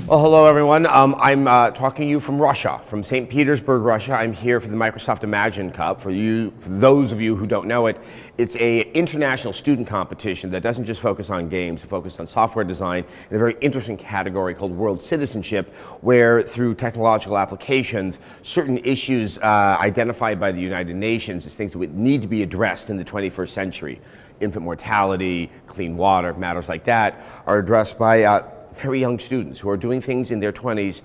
Well, hello everyone. I'm talking to you from Russia, from St. Petersburg, Russia. I'm here for the Microsoft Imagine Cup. For those of you who don't know it, it's an international student competition that doesn't just focus on games, it focuses on software design in a very interesting category called world citizenship, where through technological applications, certain issues identified by the United Nations as things that would need to be addressed in the 21st century, infant mortality, clean water, matters like that, are addressed by very young students who are doing things in their 20s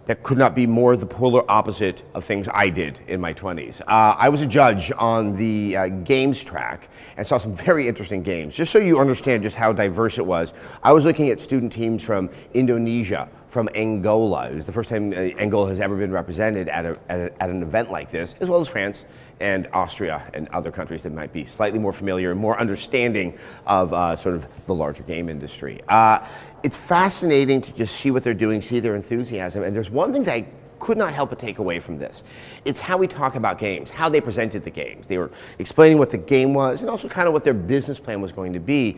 that could not be more the polar opposite of things I did in my 20s. I was a judge on the games track and saw some very interesting games. Just so you understand just how diverse it was, I was looking at student teams from Indonesia, from Angola. It was the first time Angola has ever been represented at an event like this, as well as France and Austria and other countries that might be slightly more familiar and more understanding of sort of the larger game industry. It's fascinating to just see what they're doing, see their enthusiasm, and there's one thing that I could not help but take away from this. It's how we talk about games, how they presented the games. They were explaining what the game was and also kind of what their business plan was going to be.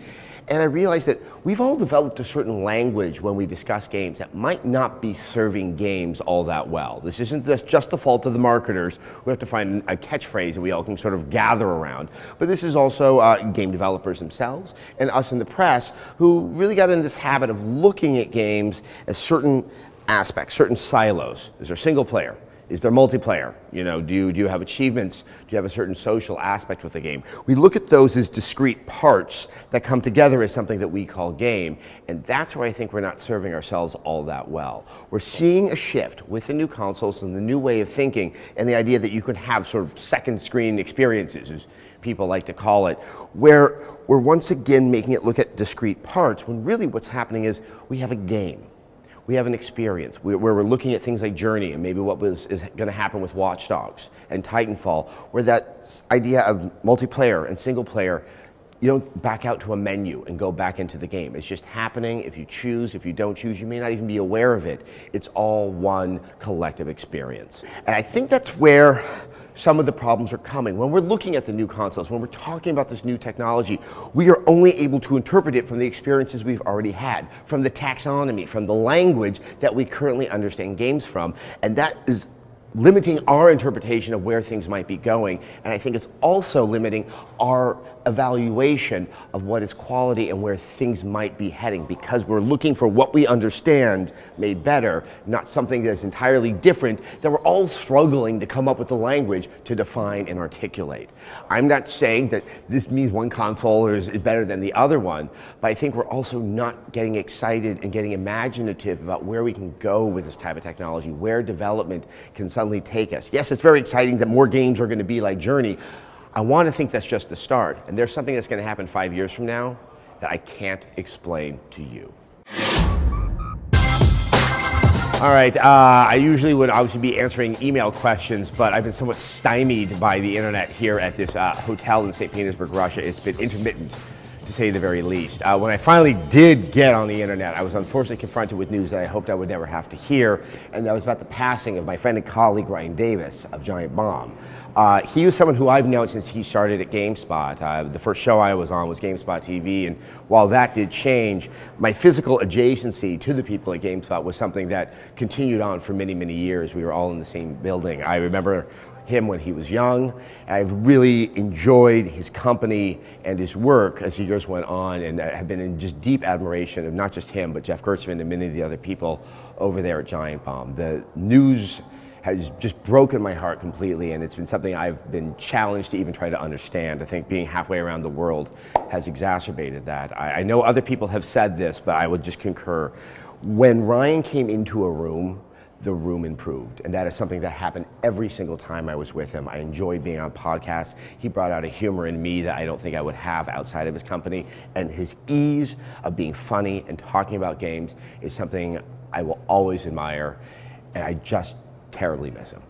And I realized that we've all developed a certain language when we discuss games that might not be serving games all that well. This isn't just the fault of the marketers who have to find a catchphrase that we all can sort of gather around. But this is also game developers themselves and us in the press who really got in this habit of looking at games as certain aspects, certain silos. Is there single player? Is there multiplayer? You know, do you have achievements? Do you have a certain social aspect with the game? We look at those as discrete parts that come together as something that we call game, and that's where I think we're not serving ourselves all that well. We're seeing a shift with the new consoles and the new way of thinking and the idea that you can have sort of second screen experiences, as people like to call it, where we're once again making it look at discrete parts when really what's happening is we have a game. We have an experience where we're looking at things like Journey and maybe what is going to happen with Watch Dogs and Titanfall, where that idea of multiplayer and single player, you don't back out to a menu and go back into the game. It's just happening. If you choose, if you don't choose, you may not even be aware of it. It's all one collective experience. And I think that's where some of the problems are coming. When we're looking at the new consoles, when we're talking about this new technology, we are only able to interpret it from the experiences we've already had, from the taxonomy, from the language that we currently understand games from, and that is limiting our interpretation of where things might be going, and I think it's also limiting our evaluation of what is quality and where things might be heading, because we're looking for what we understand made better, not something that's entirely different that we're all struggling to come up with the language to define and articulate. I'm not saying that this means one console is better than the other one, but I think we're also not getting excited and getting imaginative about where we can go with this type of technology, where development can suddenly take us. Yes, it's very exciting that more games are going to be like Journey. I want to think that's just the start, and there's something that's going to happen 5 years from now that I can't explain to you. All right, I usually would obviously be answering email questions, but I've been somewhat stymied by the internet here at this hotel in St. Petersburg, Russia. It's been intermittent, to say the very least. When I finally did get on the internet, I was unfortunately confronted with news that I hoped I would never have to hear, and that was about the passing of my friend and colleague Ryan Davis of Giant Bomb. He was someone who I've known since he started at GameSpot. The first show I was on was GameSpot TV, and while that did change, my physical adjacency to the people at GameSpot was something that continued on for many, many years. We were all in the same building. I remember him when he was young. I've really enjoyed his company and his work as the years went on, and have been in just deep admiration of not just him, but Jeff Gertzman and many of the other people over there at Giant Bomb. The news has just broken my heart completely, and it's been something I've been challenged to even try to understand. I think being halfway around the world has exacerbated that. I know other people have said this, but I would just concur. When Ryan came into a room, the room improved, and that is something that happened every single time I was with him. I enjoyed being on podcasts. He brought out a humor in me that I don't think I would have outside of his company, and his ease of being funny and talking about games is something I will always admire, and I just terribly miss him.